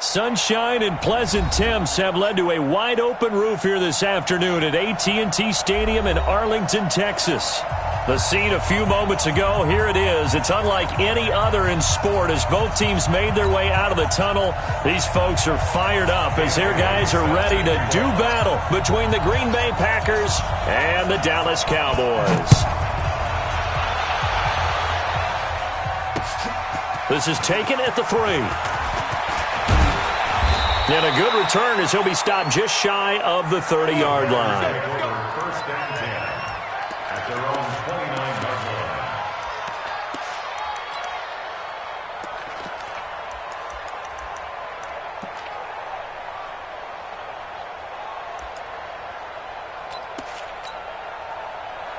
Sunshine and pleasant temps have led to a wide-open roof here this afternoon at AT&T Stadium in Arlington, Texas. The scene a few moments ago, here it is. It's unlike any other in sport as both teams made their way out of the tunnel. These folks are fired up as their guys are ready to do battle between the Green Bay Packers and the Dallas Cowboys. This is taken at the 3. And a good return as he'll be stopped just shy of the 30-yard line. First and 10 at their own 29-yard line.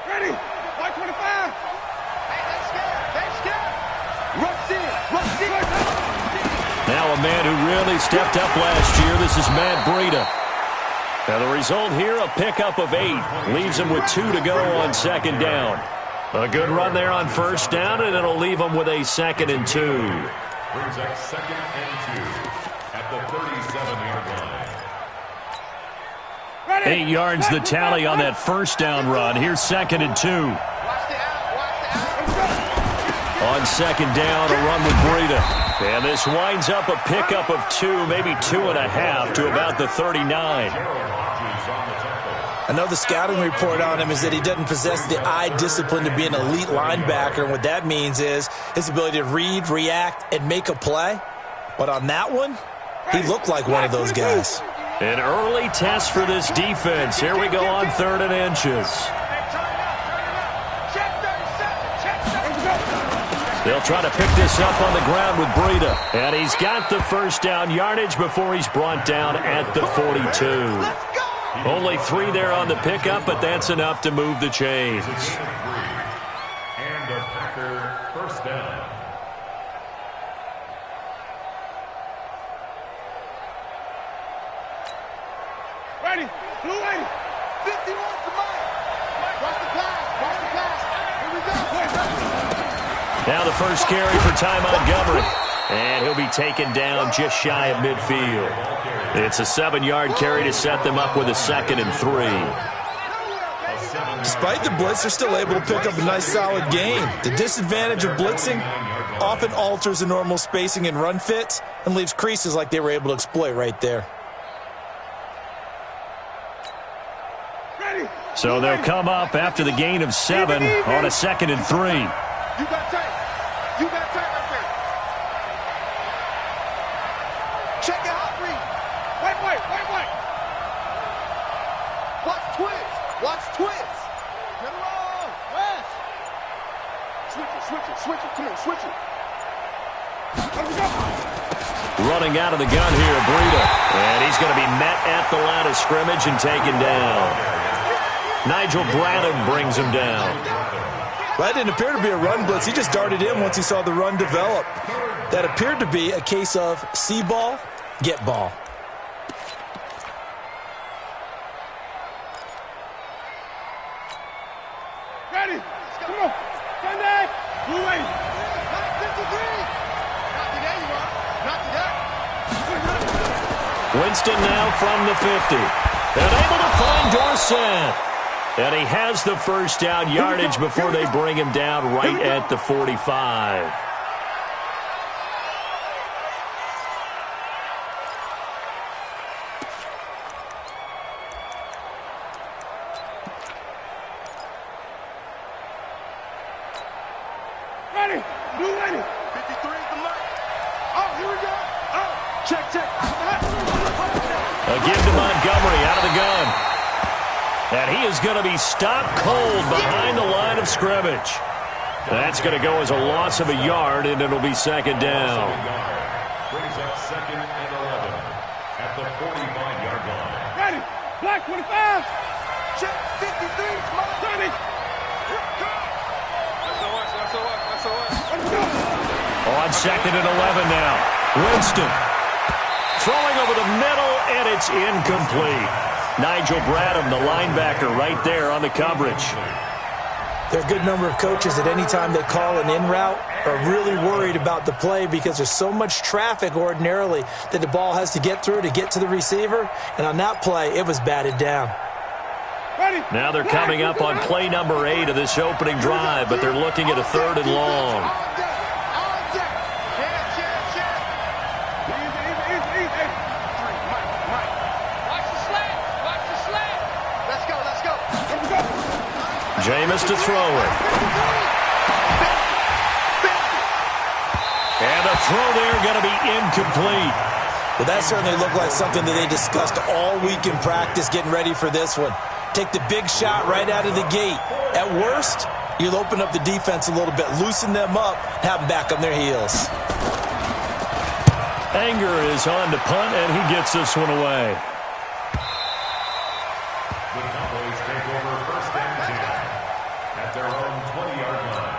Ready? 525. Hey, that's scared. That's scared. Rush in. Now a man who really stepped up last year. This is Matt Breida. Now the result here, a pickup of 8. Leaves him with 2 to go on second down. A good run there on first down, and it'll leave him with a 2nd and 2. Brings up 2nd and 2 at the 37-yard line. 8 yards the tally on that first down run. Here's 2nd and 2. On second down, a run with Breida. And this winds up a pickup of 2, maybe 2.5 to about the 39. I know the scouting report on him is that he doesn't possess the eye discipline to be an elite linebacker. And what that means is his ability to read, react, and make a play. But on that one, he looked like one of those guys. An early test for this defense. Here we go on 3rd and inches. They'll try to pick this up on the ground with Breida. And he's got the first down yardage before he's brought down at the 42. Only 3 there on the pickup, but that's enough to move the chains. And a Packer first down. Ready? Blue 80. 51 to Mike. Watch the pass. Watch the pass. Here we go. Now the first carry for Ty Montgomery. And he'll be taken down just shy of midfield. It's a 7-yard carry to set them up with a 2nd and 3. Despite the blitz, they're still able to pick up a nice solid game. The disadvantage of blitzing often alters the normal spacing and run fits and leaves creases like they were able to exploit right there. So they'll come up after the gain of 7 on a 2nd and 3. You got tight. You got tight right there. Check your hot read. Wait. Watch twins. Get along. West. Switch it. Come on, switch it. Running out of the gun here, Breida. And he's going to be met at the line of scrimmage and taken down. Nigel Bradham brings him down. That didn't appear to be a run blitz. He just darted in once he saw the run develop. That appeared to be a case of see ball, get ball. Ready? Come on. Sunday. Blue 80. 53. Not today, you are. Not today. Winston now from the 50. And able to find Dorsett. And he has the first down yardage before they bring him down right at the 45. Ready? Blue 80. 53 is the mark. Oh, here we go. Oh, check. A give to Montgomery out of the gun. And he is going to be stopped cold behind the line of scrimmage. That's going to go as a loss of a yard, and it'll be 2nd down. Brings up 2nd and 11 at the 45-yard line. Ready? Black 25. Check 53. Small 30. On 2nd and 11 now. Winston throwing over the middle, and it's incomplete. Nigel Bradham, the linebacker, right there on the coverage. There are a good number of coaches that any time they call an in route are really worried about the play because there's so much traffic ordinarily that the ball has to get through to get to the receiver. And on that play, it was batted down. Now they're coming up on play number 8 of this opening drive, but they're looking at a 3rd and long. Jameis to throw it. And the throw there going to be incomplete. Well, that certainly looked like something that they discussed all week in practice getting ready for this one. Take the big shot right out of the gate. At worst, you'll open up the defense a little bit, loosen them up, have them back on their heels. Anger is on to punt, and he gets this one away. The Cowboys take over 1st and 10 at their own 20-yard line.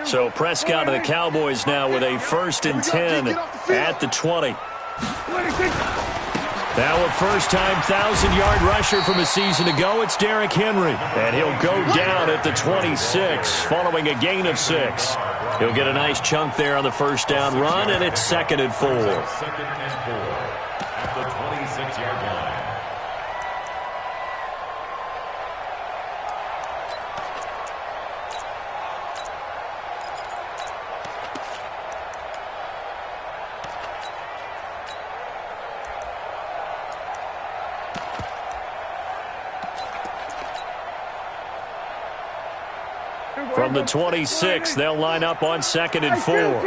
So Prescott and the Cowboys now with a 1st and 10 at the 20. Now a first-time 1,000-yard rusher from a season ago, it's Derrick Henry. And he'll go down at the 26 following a gain of 6. He'll get a nice chunk there on the first down run, and it's 2nd and 4. 2nd and 4 at the 26-yard line. From the 26, they'll line up on 2nd and 4. On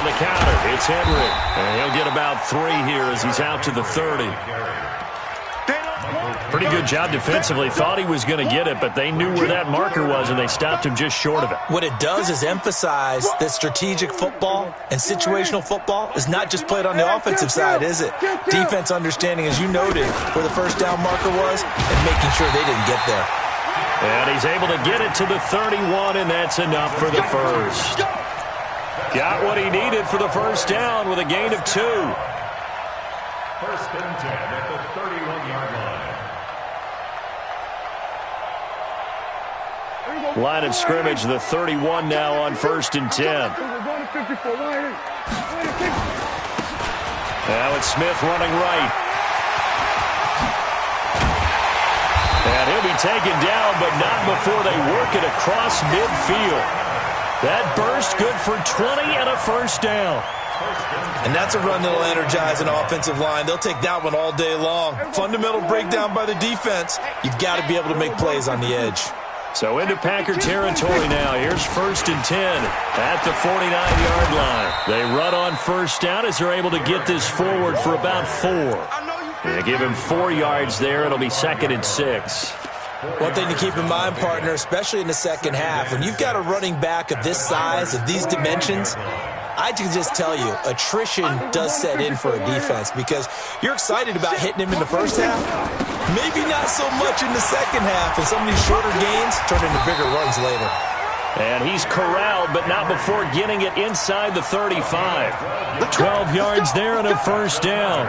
the counter, it's Henry. And he'll get about 3 here as he's out to the 30. Pretty good job defensively. Thought he was going to get it, but they knew where that marker was, and they stopped him just short of it. What it does is emphasize that strategic football and situational football is not just played on the offensive side, is it? Defense understanding, as you noted, where the first down marker was and making sure they didn't get there. And he's able to get it to the 31, and that's enough for the first. Got what he needed for the first down with a gain of 2. 1st and 10 at the 31-yard line. Line of scrimmage, the 31 now on 1st and 10. Now it's Smith running right. And he'll be taken down, but not before they work it across midfield. That burst good for 20 and a first down. And that's a run that'll energize an offensive line. They'll take that one all day long. Fundamental breakdown by the defense. You've got to be able to make plays on the edge. So into Packer territory now. Here's 1st and 10 at the 49-yard line. They run on first down as they're able to get this forward for about 4. They give him 4 yards there. It'll be 2nd and 6. One thing to keep in mind, partner, especially in the second half, when you've got a running back of this size, of these dimensions, I can just tell you, attrition does set in for a defense because you're excited about hitting him in the first half. Maybe not so much in the second half, and some of these shorter gains turn into bigger runs later. And he's corralled, but not before getting it inside the 35. 12 yards there and a first down.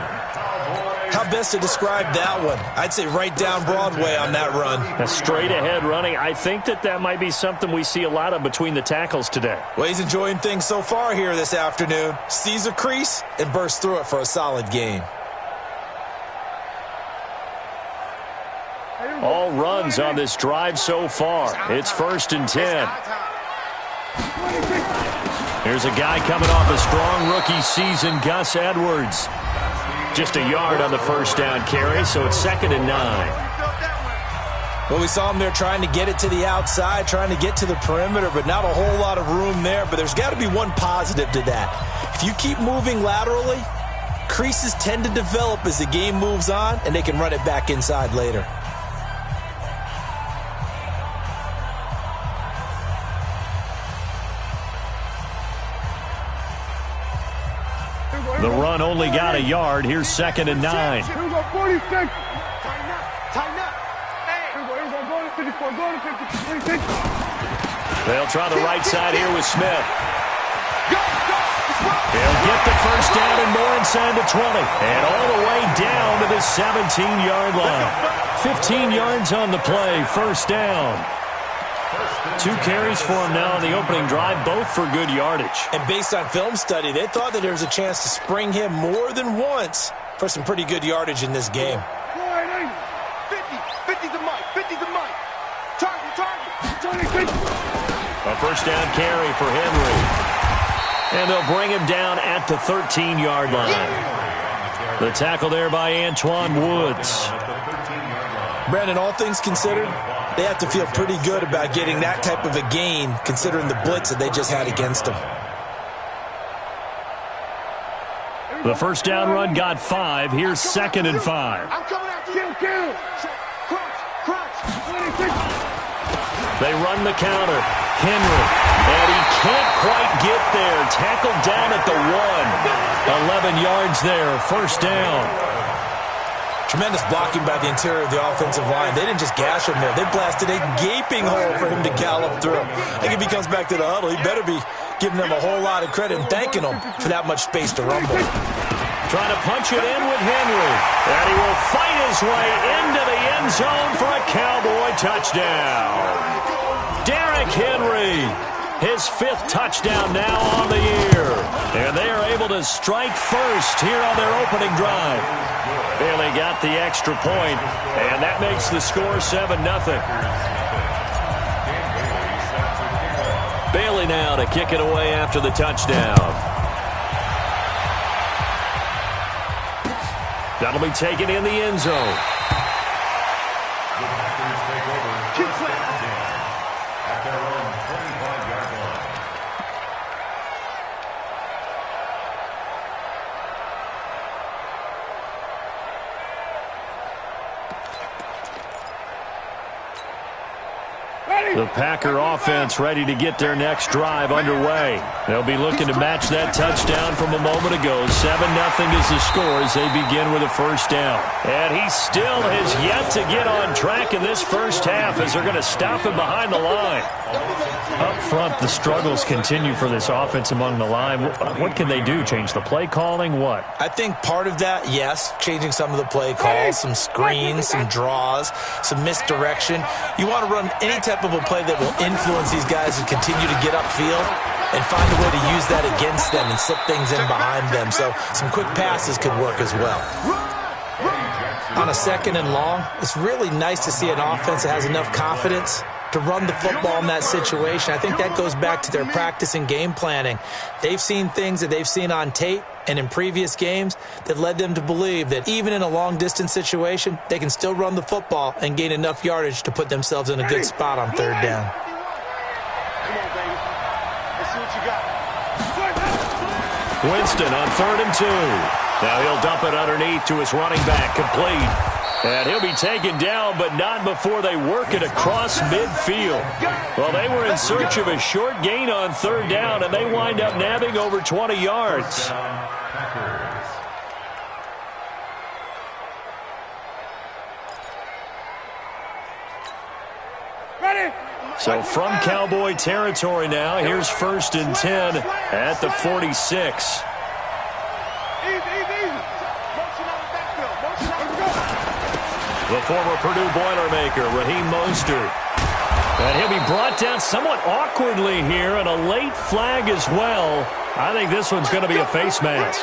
How best to describe that one? I'd say right down Broadway on that run. A straight ahead running. I think that might be something we see a lot of between the tackles today. Well, he's enjoying things so far here this afternoon. Sees a crease and bursts through it for a solid gain. All runs on this drive so far. It's 1st and 10. Here's a guy coming off a strong rookie season, Gus Edwards. Just a yard on the first down carry, so it's 2nd and 9. Well, we saw him there trying to get it to the outside, trying to get to the perimeter, but not a whole lot of room there. But there's got to be one positive to that. If you keep moving laterally, creases tend to develop as the game moves on, and they can run it back inside later. The run only got a yard. Here's 2nd and 9. Here we go, 46. Tighten up. Hey. Here we go, go to 54, go to 56. They'll try the right side here with Smith. Go. He'll get the first down and more inside the 20. And all the way down to the 17-yard line. 15 yards on the play, first down. 2 carries for him now on the opening drive, both for good yardage. And based on film study, they thought that there was a chance to spring him more than once for some pretty good yardage in this game. 50's a mic, 50's a mic. Target. A first down carry for Henry. And they'll bring him down at the 13-yard line. The tackle there by Antoine Woods. Brandon, all things considered, they have to feel pretty good about getting that type of a gain considering the blitz that they just had against them. The first down run got 5. Here's 2nd and 5. I'm coming after you. Kill. Crunch. They run the counter. Henry. And he can't quite get there. Tackled down at the 1. 11 yards there. First down. Tremendous blocking by the interior of the offensive line. They didn't just gash him there. They blasted a gaping hole for him to gallop through. I think if he comes back to the huddle, he better be giving them a whole lot of credit and thanking them for that much space to rumble. Trying to punch it in with Henry. And he will fight his way into the end zone for a Cowboy touchdown. Derrick Henry, his 5th touchdown now on the year. And they are able to strike first here on their opening drive. Bailey got the extra point, and that makes the score 7-0. Bailey now to kick it away after the touchdown. That'll be taken in the end zone. The Packer offense ready to get their next drive underway. They'll be looking to match that touchdown from a moment ago. 7-0 is the score as they begin with a first down. And he still has yet to get on track in this first half as they're going to stop him behind the line. Up front, the struggles continue for this offense among the line. What can they do? Change the play calling? What? I think part of that, yes, changing some of the play calls, some screens, some draws, some misdirection. You want to run any type of a play that will influence these guys and continue to get upfield and find a way to use that against them and slip things in behind them. So some quick passes could work as well. On a 2nd and long, it's really nice to see an offense that has enough confidence to run the football in that situation. I think that goes back to their practice and game planning. They've seen things that they've seen on tape and in previous games that led them to believe that even in a long-distance situation, they can still run the football and gain enough yardage to put themselves in a good spot on 3rd down. Come on, baby. Let's see what you got. Winston on 3rd and 2. Now he'll dump it underneath to his running back, complete. And he'll be taken down, but not before they work it across midfield. Well, they were in search of a short gain on 3rd down, and they wind up nabbing over 20 yards. Ready? So from Cowboy territory now, here's 1st and 10 at the 46. The former Purdue Boilermaker, Raheem Mostert. And he'll be brought down somewhat awkwardly here, and a late flag as well. I think this one's going to be a face mask.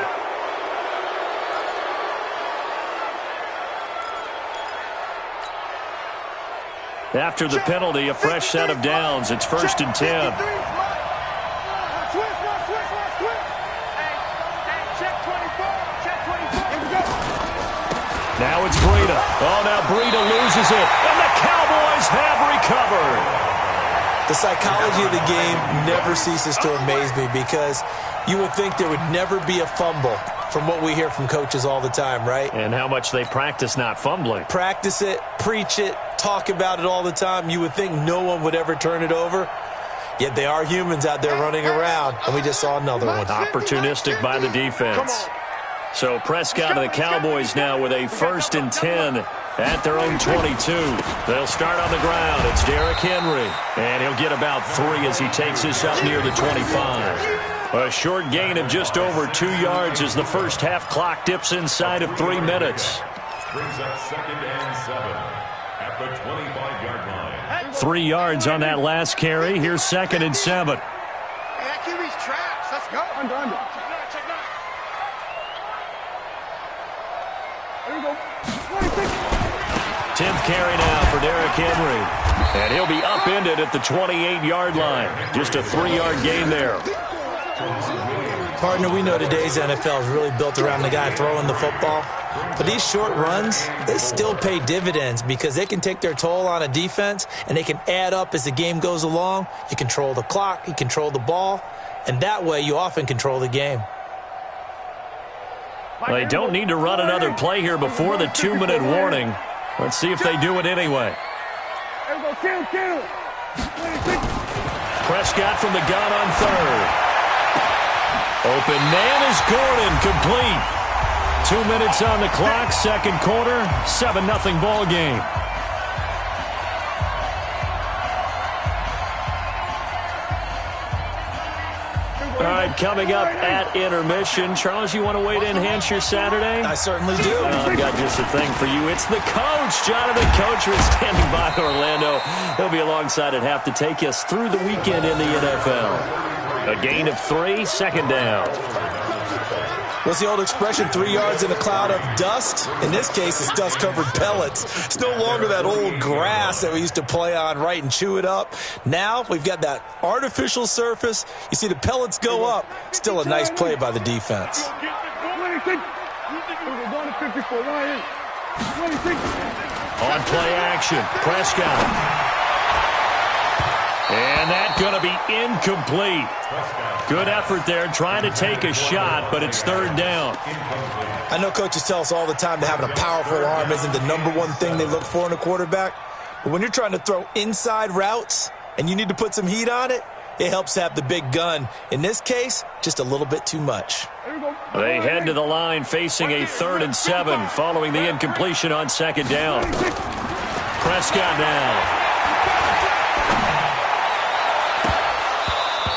After the penalty, a fresh set of downs. It's 1st and 10. Now it's Breida. Oh, now Breida loses it. And the Cowboys have recovered. The psychology of the game never ceases to amaze me because you would think there would never be a fumble from what we hear from coaches all the time, right? And how much they practice not fumbling. Practice it, preach it, talk about it all the time. You would think no one would ever turn it over. Yet they are humans out there running around, and we just saw another one. Opportunistic by the defense. So Prescott of the Cowboys now with a 1st and 10 at their own 22. They'll start on the ground. It's Derrick Henry. And he'll get about 3 as he takes this up near the 25. A short gain of just over 2 yards as the first half clock dips inside of 3 minutes. Brings up 2nd and 7 at the 25-yard line. 3 yards on that last carry. Here's 2nd and 7. Hey, that QB's trash. Let's go. Under. Check that. There you go. 10th carry now for Derrick Henry. And he'll be upended at the 28-yard line. Just a 3-yard gain there. Partner, we know today's NFL is really built around the guy throwing the football. But these short runs, they still pay dividends because they can take their toll on a defense and they can add up as the game goes along. You control the clock, you control the ball, and that way you often control the game. Well, they don't need to run another play here before the 2-minute warning. Let's see if they do it anyway. Prescott from the gun on 3rd. Open man is Gordon, complete. 2 minutes on the clock, 2nd quarter, 7-0 ball game. All right, coming up at intermission. Charles, you want to wait to enhance your Saturday? I certainly do. I've got just a thing for you. It's the coach, Jonathan Coachman, standing by Orlando. He'll be alongside at half to take us through the weekend in the NFL. A gain of 3, 2nd down. What's the old expression, 3 yards in a cloud of dust? In this case, it's dust-covered pellets. It's no longer that old grass that we used to play on, right, and chew it up. Now we've got that artificial surface. You see the pellets go up. Still a nice play by the defense. On play action, Prescott. And that's going to be incomplete. Good effort there, trying to take a shot, but it's 3rd down. I know coaches tell us all the time that having a powerful arm isn't the #1 thing they look for in a quarterback. But when you're trying to throw inside routes and you need to put some heat on it, it helps to have the big gun. In this case, just a little bit too much. They head to the line facing a 3rd and 7 following the incompletion on 2nd down. Prescott now.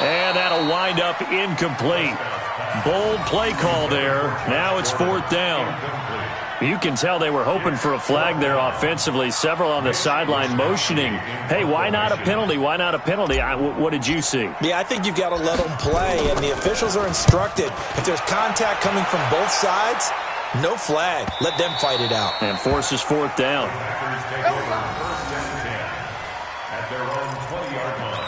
And that'll wind up incomplete. Bold play call there. Now it's 4th down. You can tell they were hoping for a flag there offensively. Several on the sideline motioning, hey, why not a penalty? Why not a penalty? What did you see? Yeah, I think you've got to let them play, and the officials are instructed. If there's contact coming from both sides, no flag. Let them fight it out. And forces 4th down. At their own 20-yard line.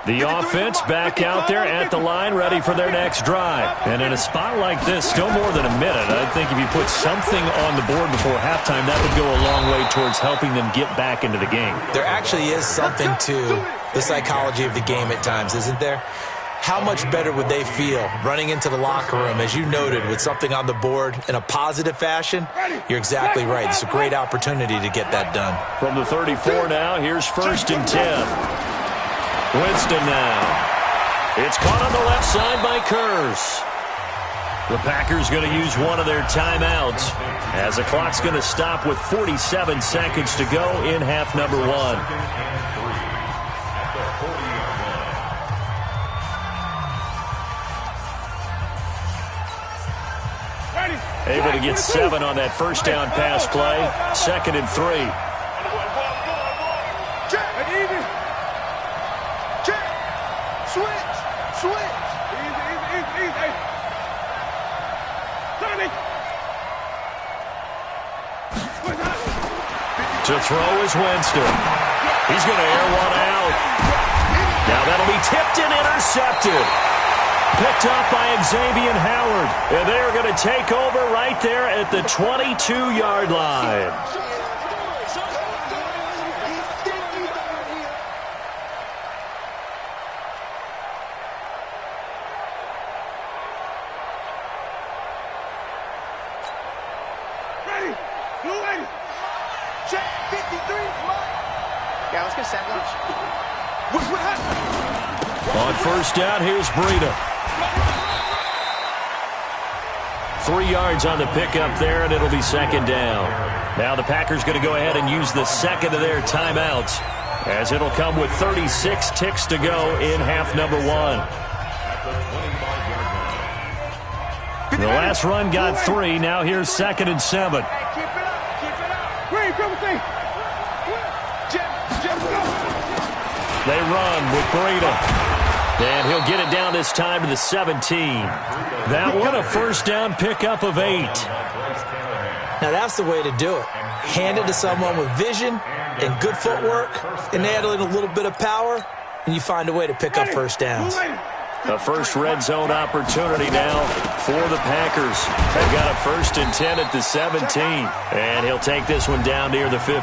The offense back out there at the line, ready for their next drive. And in a spot like this, still more than a minute, I think if you put something on the board before halftime, that would go a long way towards helping them get back into the game. There actually is something to the psychology of the game at times, isn't there? How much better would they feel running into the locker room, as you noted, with something on the board in a positive fashion? You're exactly right. It's a great opportunity to get that done. From the 34 now, here's 1st and 10. Winston now. It's caught on the left side by Kurz. The Packers going to use one of their timeouts as the clock's going to stop with 47 seconds to go in half number 1. Able to get 7 on that 1st down pass play. 2nd and 3. To throw is Winston. He's going to air one out. Now that'll be tipped and intercepted. Picked up by Xavier Howard. And they are going to take over right there at the 22-yard line. Ready. Blue 80. Check 53. Yeah, let's get set lunch. What happened? On first down, here's Breida. 3 yards on the pickup there, and it'll be second down. Now the Packers going to go ahead and use the second of their timeouts, as it'll come with 36 ticks to go in half number 1. The last run got 3. Now here's 2nd and 7. Keep it up. Keep it up. Where you coming from? They run with Breida. And he'll get it down this time to the 17. That one a first down pickup of 8. Now that's the way to do it. Hand it to someone with vision and good footwork, and add in a little bit of power, and you find a way to pick up first downs. A first red zone opportunity now for the Packers. They've got a 1st and 10 at the 17. And he'll take this one down near the 15.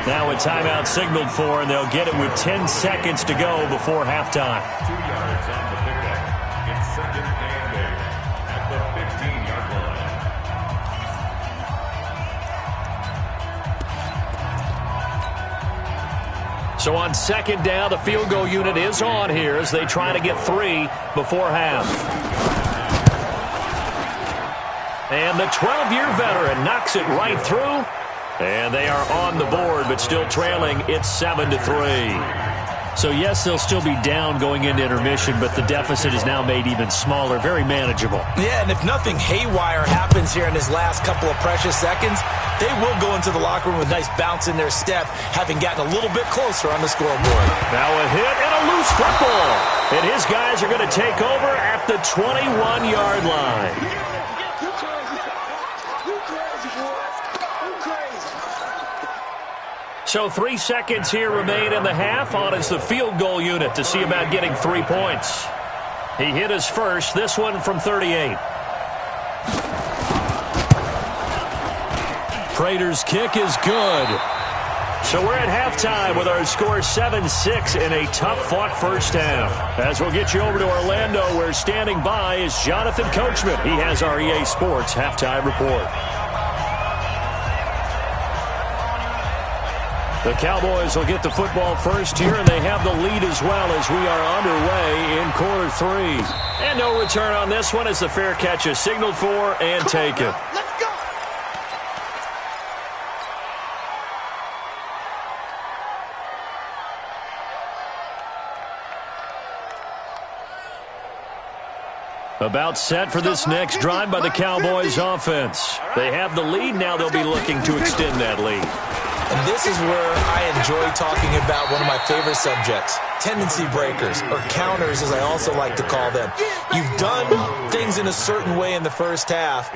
Now a timeout signaled for, and they'll get it with 10 seconds to go before halftime. 2 yards on the pickup. It's 2nd and 8 at the 15-yard line. So on 2nd down, the field goal unit is on here as they try to get 3 before half. And the 12-year veteran knocks it right through. And they are on the board, but still trailing. It's 7-3. So, yes, they'll still be down going into intermission, but the deficit is now made even smaller, very manageable. Yeah, and if nothing haywire happens here in his last couple of precious seconds, they will go into the locker room with a nice bounce in their step, having gotten a little bit closer on the scoreboard. Now a hit and a loose football. And his guys are going to take over at the 21-yard line. So 3 seconds here remain in the half. On is the field goal unit to see about getting 3 points. He hit his first, this one from 38. Prater's kick is good. So we're at halftime with our score 7-6 in a tough-fought first half. As we'll get you over to Orlando, where standing by is Jonathan Coachman. He has our EA Sports halftime report. The Cowboys will get the football first here, and they have the lead as well as we are underway in quarter 3. And no return on this one as the fair catch is signaled for and taken. Let's go. About set for this next drive by the Cowboys offense. They have the lead. Now they'll be looking to extend that lead. And this is where I enjoy talking about one of my favorite subjects, tendency breakers, or counters as I also like to call them. You've done things in a certain way in the first half,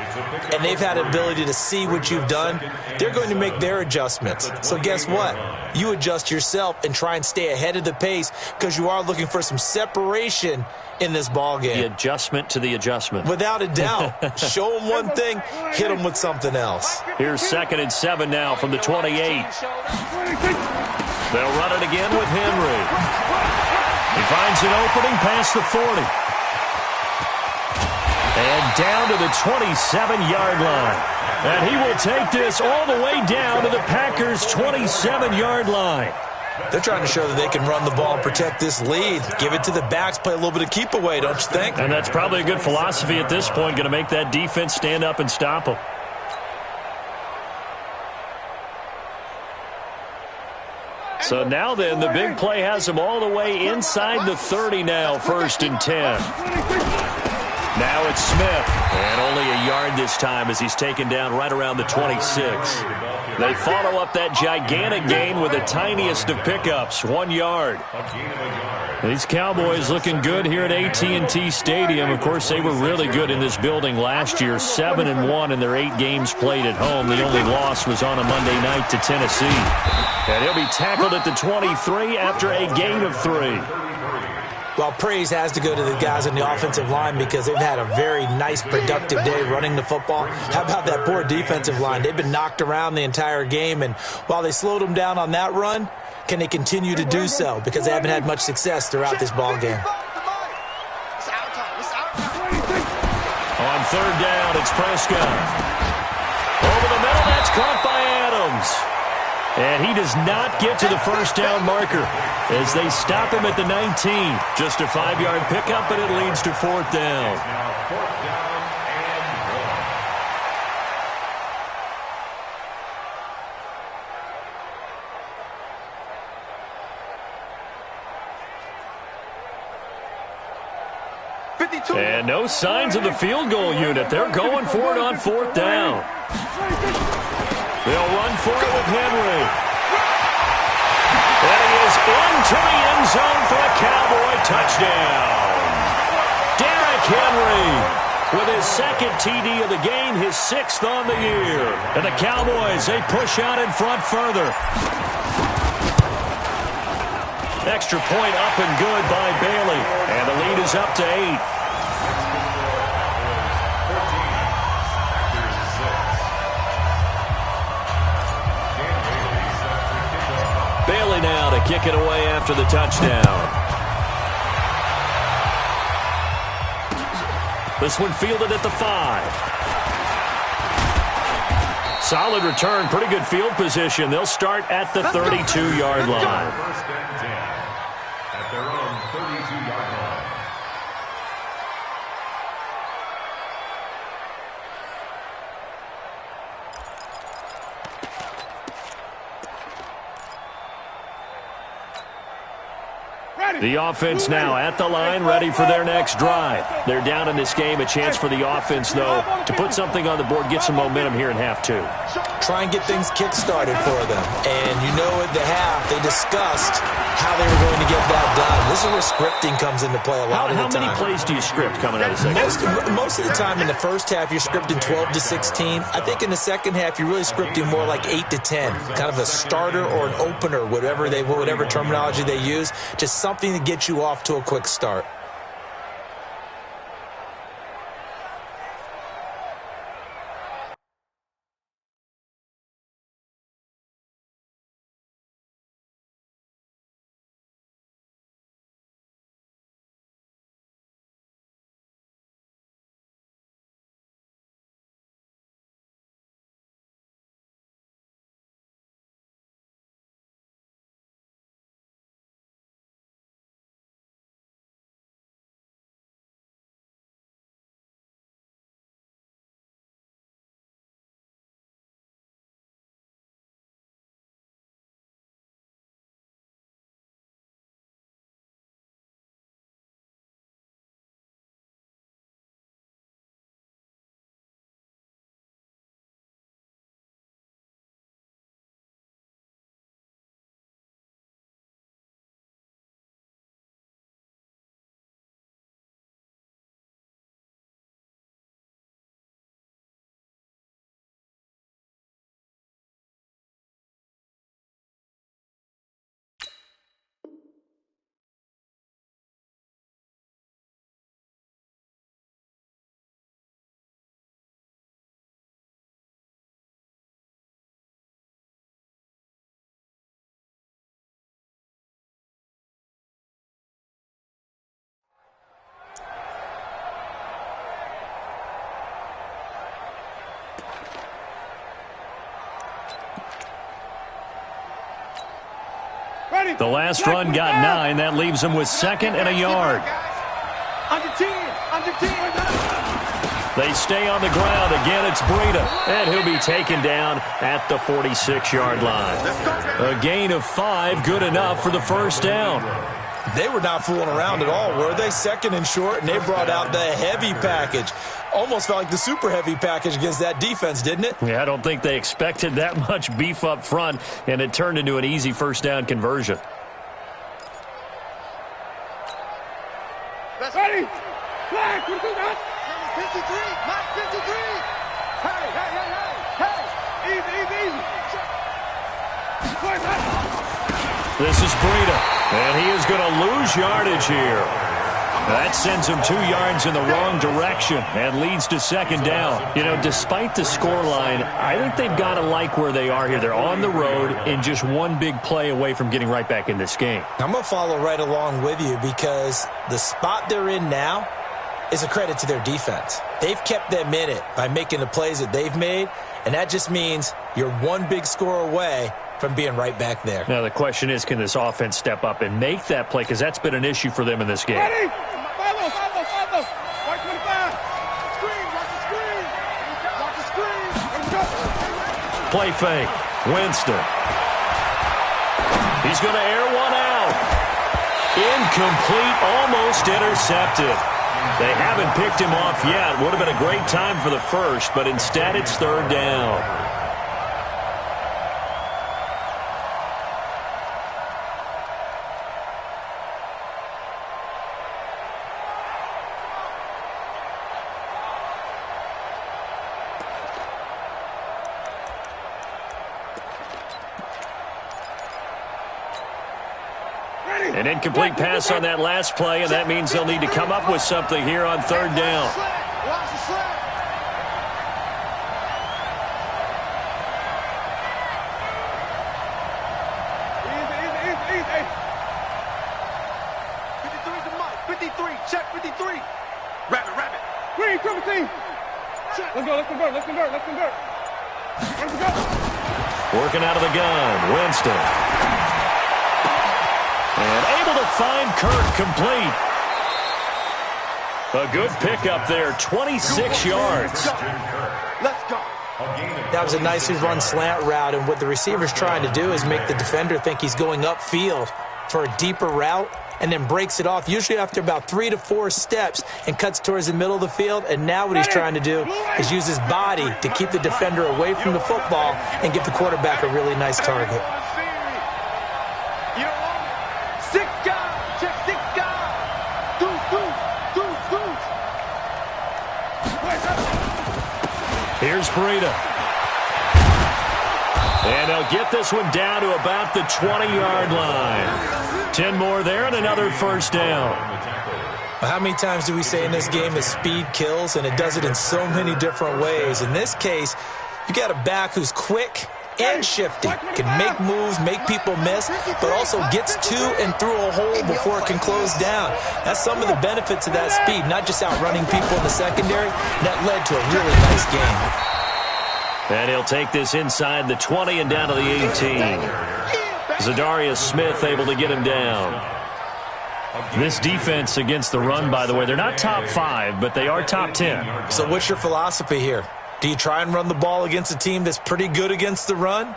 and they've had the ability to see what you've done. They're going to make their adjustments. So guess what? You adjust yourself and try and stay ahead of the pace because you are looking for some separation in this ball game. The adjustment to the adjustment. Without a doubt. Show them one thing, hit them with something else. Here's 2nd and 7 now from the 28. They'll run it again with Henry. He finds an opening past the 40. And down to the 27-yard line. And he will take this all the way down to the Packers' 27-yard line. They're trying to show that they can run the ball and protect this lead. Give it to the backs, play a little bit of keep away, don't you think? And that's probably a good philosophy at this point, going to make that defense stand up and stop them. So now then, the big play has them all the way inside the 30 now, 1st and 10. Now it's Smith, and only a yard this time as he's taken down right around the 26. They follow up that gigantic gain with the tiniest of pickups, 1 yard. These Cowboys looking good here at AT&T Stadium. Of course, they were really good in this building last year, 7-1 in their 8 games played at home. The only loss was on a Monday night to Tennessee. And he'll be tackled at the 23 after a gain of 3. Well, praise has to go to the guys on the offensive line because they've had a very nice, productive day running the football. How about that poor defensive line? They've been knocked around the entire game, and while they slowed them down on that run, can they continue to do so? Because they haven't had much success throughout this ball game. On third down, it's Prescott. Over the middle, that's caught by Adams. And he does not get to the first down marker as they stop him at the 19. Just a 5-yard pickup, and it leads to fourth down. Now fourth down and 52. And no signs of the field goal unit. They're going for it on fourth down. They'll run for it with Henry. And he is into the end zone for a Cowboy touchdown. Derrick Henry with his second TD of the game, his 6th on the year. And the Cowboys, they push out in front further. Extra point up and good by Bailey. And the lead is up to 8. Bailey now to kick it away after the touchdown. This one fielded at the 5. Solid return, pretty good field position. They'll start at the 32-yard line. First and 10 at their own 32-yard line. The offense now at the line, ready for their next drive. They're down in this game. A chance for the offense, though, to put something on the board, get some momentum here in half 2. Try and get things kick-started for them. And you know at the half, they discussed how they were going to get that done. This is where scripting comes into play a lot of the time. How many plays do you script coming out of the second? Most of the time in the first half, you're scripting 12 to 16. I think in the second half, you're really scripting more like 8 to 10. Kind of a starter or an opener, whatever terminology they use. Just something to get you off to a quick start. The last run got 9. That leaves them with 2nd and a yard. Under 10. They stay on the ground. Again, it's Breida. And he'll be taken down at the 46-yard line. A gain of 5, good enough for the first down. They were not fooling around at all, were they? 2nd and short, and they brought out the heavy package. Almost felt like the super heavy package against that defense, didn't it? Yeah, I don't think they expected that much beef up front, and it turned into an easy first down conversion. That's ready. Flag. 53. Mark 53. Hey. Easy. This is Breida, and he is going to lose yardage here. That sends him 2 yards in the wrong direction and leads to second down. You know, despite the scoreline, I think they've got to like where they are here. They're on the road and just one big play away from getting right back in this game. I'm going to follow right along with you because the spot they're in now is a credit to their defense. They've kept them in it by making the plays that they've made, and that just means you're one big score away from being right back there. Now the question is, can this offense step up and make that play? Because that's been an issue for them in this game. Ready? Follow. White 25. Screen. Watch the screen. Watch the screen. Let's go. Play fake. Winston. He's going to air one out. Incomplete. Almost intercepted. They haven't picked him off yet. Would have been a great time for the first, but instead it's third down. An incomplete pass on that last play, and that means they'll need to come up with something here on third down. Watch the slap. Easy. 53 to Mike. 53. Check 53. Rabbit. Green, triple team. Check. Let's convert. Let's go. Working out of the gun. Winston. And able to find Kirk complete. A good pickup there, 26 yards. Let's go. That was a nicely run slant route, and what the receiver's trying to do is make the defender think he's going upfield for a deeper route and then breaks it off, usually after about 3 to 4 steps, and cuts towards the middle of the field. And now what he's trying to do is use his body to keep the defender away from the football and give the quarterback a really nice target. Here's Breida. And they'll get this one down to about the 20-yard line. 10 more there and another first down. Well, how many times do we say in this game that speed kills, and it does it in so many different ways? In this case, you got a back who's quick and shifty, can make moves, make people miss, but also gets to and through a hole before it can close down. That's some of the benefits of that speed, not just outrunning people in the secondary. That led to a really nice game. And he'll take this inside the 20 and down to the 18. Zadarius Smith able to get him down. This defense against the run, by the way, they're not top 5, but they are top 10. So what's your philosophy here? Do you try and run the ball against a team that's pretty good against the run?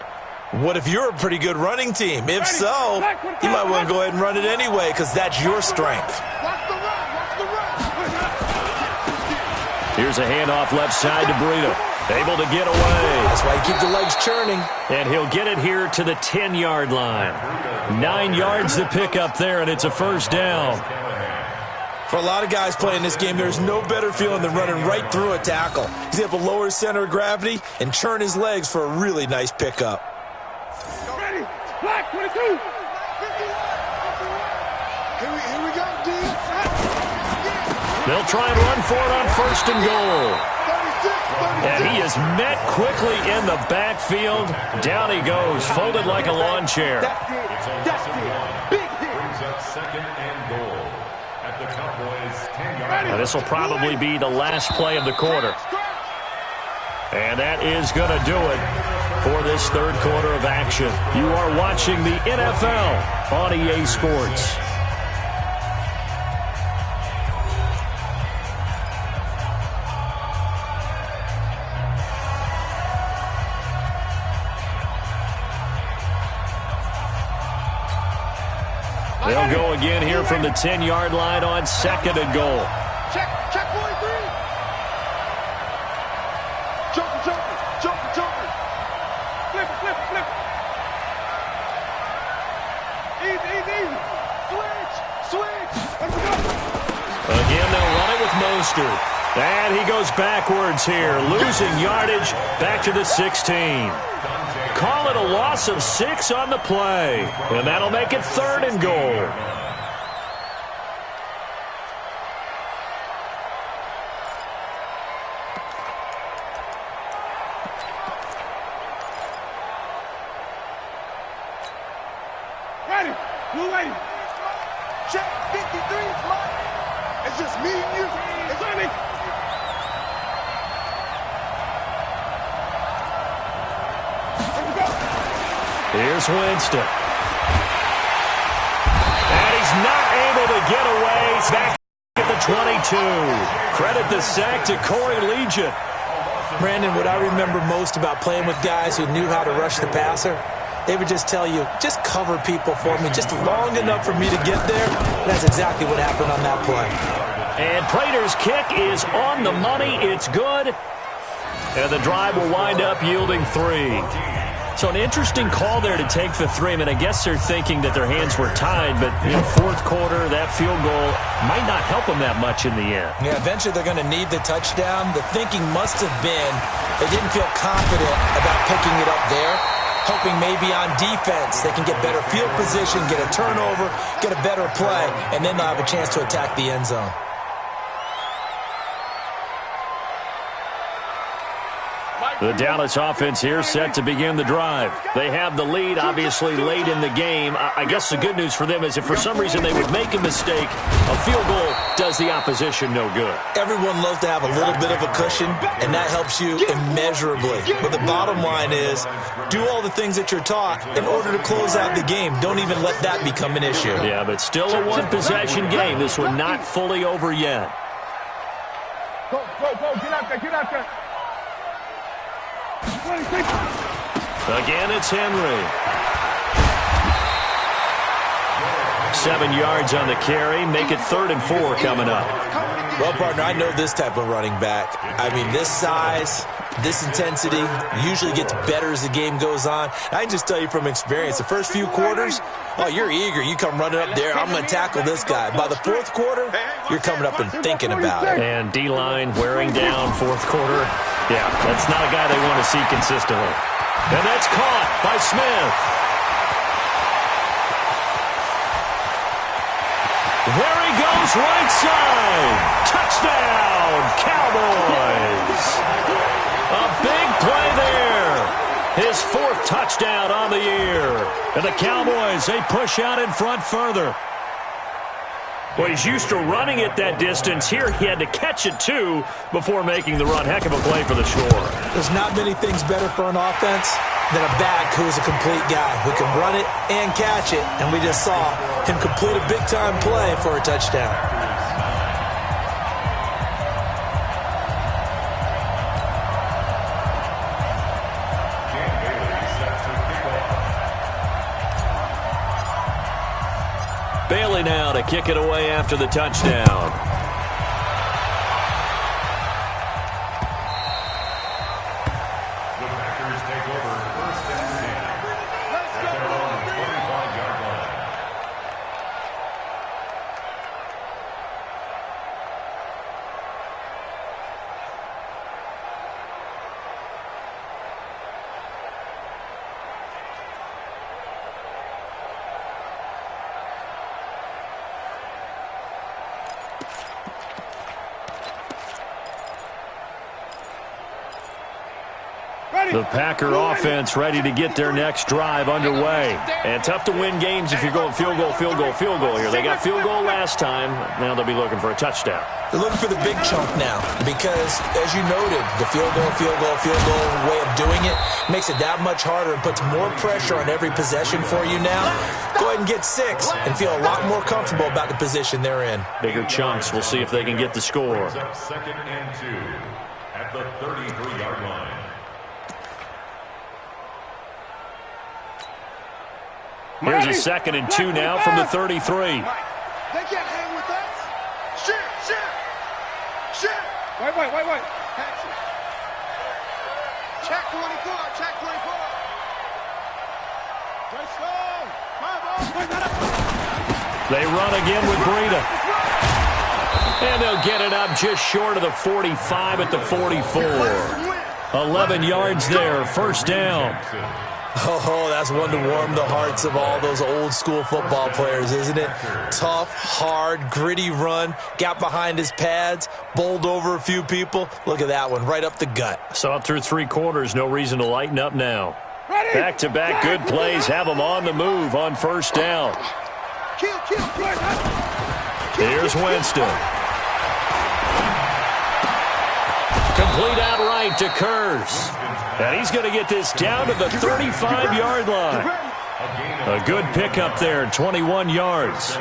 What if you're a pretty good running team? If so, you might want to go ahead and run it anyway because that's your strength. Here's a handoff left side to Breida. Able to get away. That's why you keep the legs churning. And he'll get it here to the 10-yard line. 9 yards to pick up there, and it's a first down. For a lot of guys playing this game, there's no better feeling than running right through a tackle. He's able to lower his center of gravity and churn his legs for a really nice pickup. Ready? Black 22. Here we go, D. They'll try and run for it on first and goal. 36. And he is met quickly in the backfield. Down he goes, folded like a lawn chair. That's it. Big hit. Brings up second and goal at the Cowboys 10-yard Now, this will probably be the last play of the quarter. And that is going to do it for this third quarter of action. You are watching the NFL on EA Sports. They'll go again here from the 10-yard line on second and goal. Check 43. Jumping. Flip it. Easy. Switch. Let's go. Again, they'll run it with Mostert. And he goes backwards here, losing yardage back to the 16. Call it a loss of 6 on the play. And that'll make it third and goal. Blue lady. Check 53 is mine. It's just me and you. It's on me. Here's Winston. And he's not able to get away. He's back at the 22. Credit the sack to Corey Legion. Brandon, what I remember most about playing with guys who knew how to rush the passer, they would just tell you, just cover people for me, just long enough for me to get there. That's exactly what happened on that play. And Prater's kick is on the money. It's good. And the drive will wind up yielding 3. So an interesting call there to take the 3. I mean, I guess they're thinking that their hands were tied, but fourth quarter, that field goal might not help them that much in the end. Yeah, eventually they're going to need the touchdown. The thinking must have been they didn't feel confident about picking it up there, hoping maybe on defense they can get better field position, get a turnover, get a better play, and then they'll have a chance to attack the end zone. The Dallas offense here set to begin the drive. They have the lead, obviously, late in the game. I guess the good news for them is if for some reason they would make a mistake, a field goal does the opposition no good. Everyone loves to have a little bit of a cushion, and that helps you immeasurably. But the bottom line is, do all the things that you're taught in order to close out the game. Don't even let that become an issue. Yeah, but still a one-possession game. This one not fully over yet. Go, get out there, get out there. Again, it's Henry. 7 yards on the carry. Make it 3rd and 4 coming up. Well, partner, I know this type of running back. I mean, this size, this intensity usually gets better as the game goes on. I can just tell you from experience, the first few quarters, oh, you're eager. You come running up there, I'm going to tackle this guy. By the fourth quarter, you're coming up and thinking about it. And D-line wearing down fourth quarter. Yeah, that's not a guy they want to see consistently. And that's caught by Smith. There he goes, right side. Touchdown, Cowboys. A big play there. His 4th touchdown on the year. And the Cowboys, they push out in front further. Well, he's used to running it that distance. Here he had to catch it, too, before making the run. Heck of a play for the score. There's not many things better for an offense than a back who is a complete guy who can run it and catch it. And we just saw him complete a big-time play for a touchdown. Bailey now to kick it away after the touchdown. The Packers take over 1st and 10 at their own 25-yard line. The Packer offense ready to get their next drive underway. And tough to win games if you're going field goal here. They got field goal last time. Now they'll be looking for a touchdown. They're looking for the big chunk now because, as you noted, the field goal way of doing it makes it that much harder and puts more pressure on every possession for you now. Go ahead and get 6 and feel a lot more comfortable about the position they're in. Bigger chunks. We'll see if they can get the score. 2nd and 2 at the 33-yard line. Here's a 2nd and 2 now from the 33. They can't hang with us. Shit. Wait. Catch it. Check 24. They run again with Breida. And they'll get it up just short of the 45 at the 44. 11 yards there, 1st down. Oh, that's one to warm the hearts of all those old school football players, isn't it? Tough, hard, gritty run, got behind his pads, bowled over a few people. Look at that one, right up the gut. Saw it through 3 quarters, no reason to lighten up now. Back-to-back good plays have them on the move on 1st down. Here's Winston. Complete outright to Kurz. And he's going to get this down to the 35-yard line. A good pickup there, 21 yards.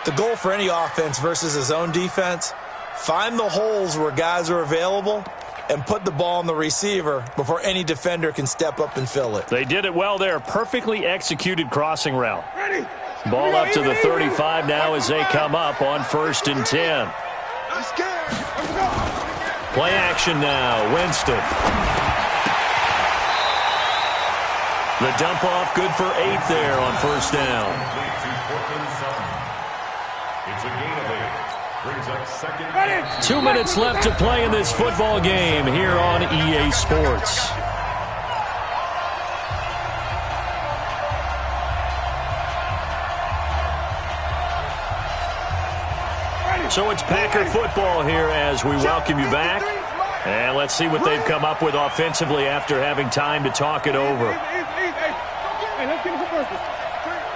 The goal for any offense versus his own defense, find the holes where guys are available and put the ball on the receiver before any defender can step up and fill it. They did it well there. Perfectly executed crossing route. Ball up to the 35 now as they come up on 1st and 10. Play action now. Winston. The dump off good for 8 there on 1st down. It's a gain of 8. Brings up 2nd. 2 minutes left to play in this football game here on EA Sports. So it's Packer football here as we welcome you back. And let's see what they've come up with offensively after having time to talk it over. Hey, let's get it for purpose.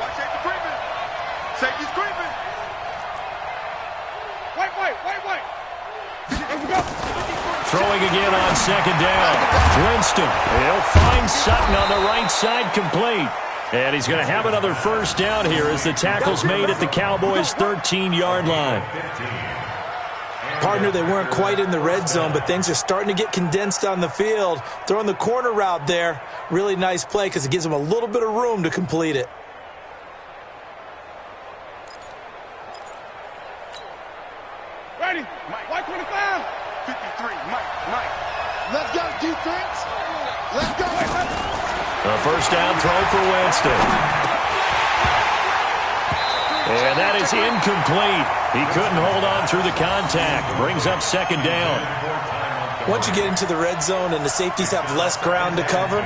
Watch safety creeping. Safety's creeping. White. Here we go. Throwing again on 2nd down. Winston. He'll find Sutton on the right side, complete. And he's going to have another 1st down here as the tackle's made at the Cowboys' 13-yard line. Partner, they weren't quite in the red zone, but things are starting to get condensed on the field. Throwing the corner route there, really nice play because it gives them a little bit of room to complete it. Ready? White 25. 53. Mike. Let's go, defense. Let's go. A 1st down throw for Winston. And that is incomplete. He couldn't hold on through the contact. Brings up 2nd down. Once you get into the red zone and the safeties have less ground to cover,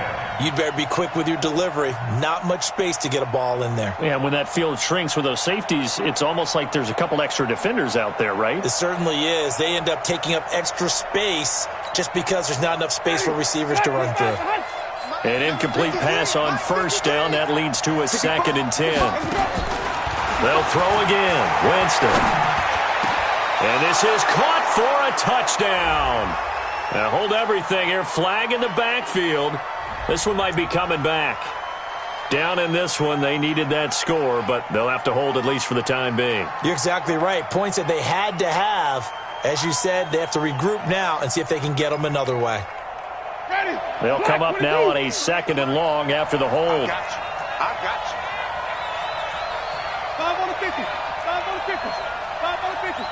you'd better be quick with your delivery. Not much space to get a ball in there. Yeah, when that field shrinks with those safeties, it's almost like there's a couple extra defenders out there, right? It certainly is. They end up taking up extra space just because there's not enough space for receivers to run through. An incomplete pass on 1st down. That leads to a 2nd and 10. They'll throw again. Winston. And this is caught for a touchdown. Now hold everything here. Flag in the backfield. This one might be coming back. Down in this one, they needed that score, but they'll have to hold at least for the time being. You're exactly right. Points that they had to have. As you said, they have to regroup now and see if they can get them another way. They'll come up now on a 2nd and long after the hold. I got you. 5 on the 50. 5 on the 50. 5 on the 50.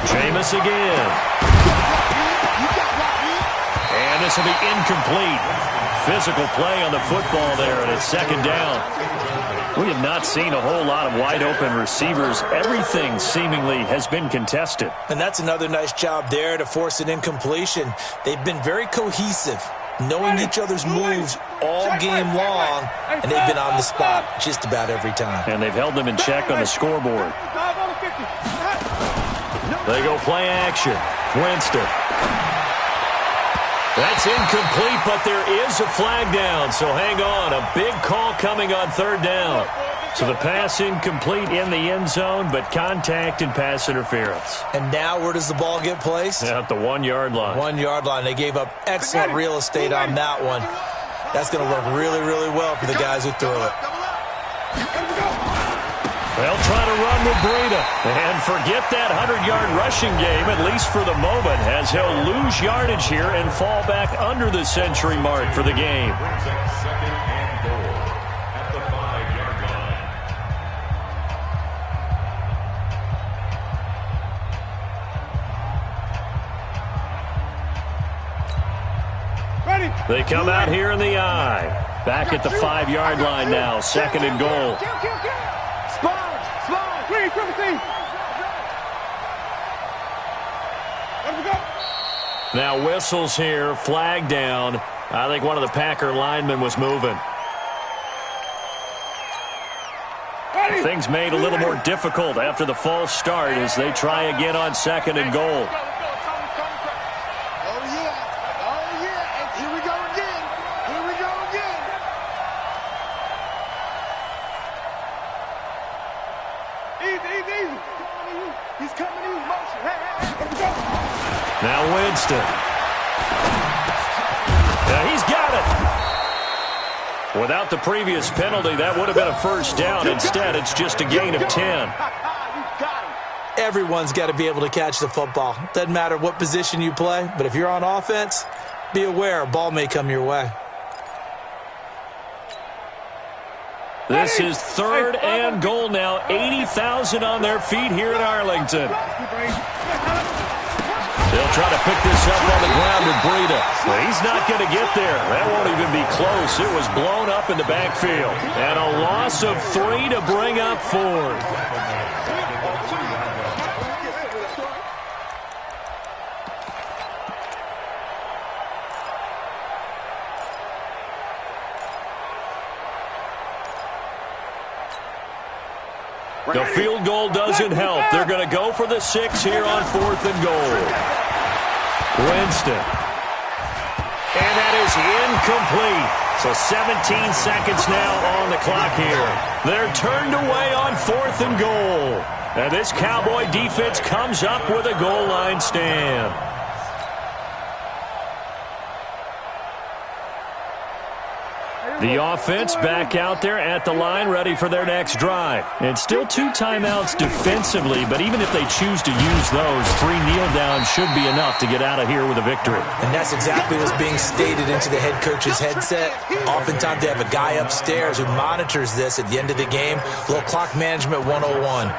Jameis again. And this will be incomplete. Physical play on the football there, and it's 2nd down. We have not seen a whole lot of wide-open receivers. Everything seemingly has been contested. And that's another nice job there to force an incompletion. They've been very cohesive, knowing each other's moves all game long, and they've been on the spot just about every time. And they've held them in check on the scoreboard. They go play action. Winston. That's incomplete, but there is a flag down, so hang on. A big call coming on 3rd down. So the pass incomplete in the end zone, but contact and pass interference. And now where does the ball get placed? At the 1-yard line. 1-yard line. They gave up excellent real estate on that one. That's going to work really, really well for the guys who threw it. They'll try to run with Breida. And forget that 100-yard rushing game, at least for the moment, as he'll lose yardage here and fall back under the century mark for the game. Brings up 2nd and goal at the 5-yard line. They come out here in the eye. Back at the 5-yard line now. 2nd and goal. Now whistles here. Flag down. I think one of the Packer linemen was moving. Things made a little more difficult after the false start as they try again on 2nd and goal. Easy. He's coming to you. Motion. Hey. Now Winston. Yeah, he's got it. Without the previous penalty, that would have been a first down. Instead, it's just a gain of 10. Everyone's got to be able to catch the football. Doesn't matter what position you play, but if you're on offense, be aware a ball may come your way. This is 3rd and goal now. 80,000 on their feet here in Arlington. They'll try to pick this up on the ground with Breida. Well, he's not going to get there. That won't even be close. It was blown up in the backfield. And a loss of 3 to bring up 4th. The field goal doesn't help. They're going to go for the 6 here on 4th and goal. Winston. And that is incomplete. So 17 seconds now on the clock here. They're turned away on 4th and goal. And this Cowboy defense comes up with a goal line stand. The offense back out there at the line, ready for their next drive. And still 2 timeouts defensively, but even if they choose to use those, 3 kneel downs should be enough to get out of here with a victory. And that's exactly what's being stated into the head coach's headset. Oftentimes they have a guy upstairs who monitors this at the end of the game. Little clock management 101.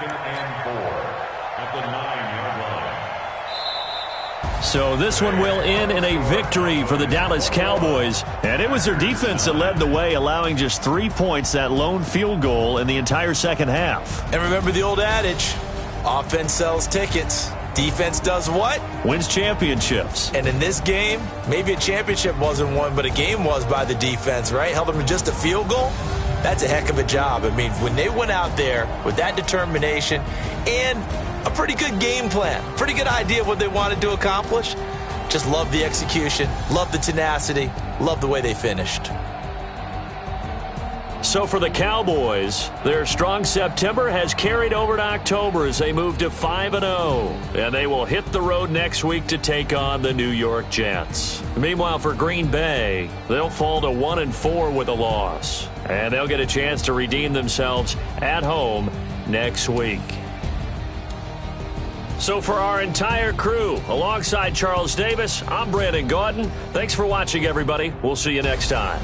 So this one will end in a victory for the Dallas Cowboys. And it was their defense that led the way, allowing just 3 points, that lone field goal in the entire second half. And remember the old adage, offense sells tickets. Defense does what? Wins championships. And in this game, maybe a championship wasn't won, but a game was by the defense, right? Held them to just a field goal. That's a heck of a job. I mean, when they went out there with that determination and a pretty good game plan, pretty good idea of what they wanted to accomplish, just love the execution, love the tenacity, love the way they finished. So for the Cowboys, their strong September has carried over to October as they move to 5-0. And they will hit the road next week to take on the New York Jets. Meanwhile, for Green Bay, they'll fall to 1-4 with a loss. And they'll get a chance to redeem themselves at home next week. So for our entire crew, alongside Charles Davis, I'm Brandon Gautin. Thanks for watching, everybody. We'll see you next time.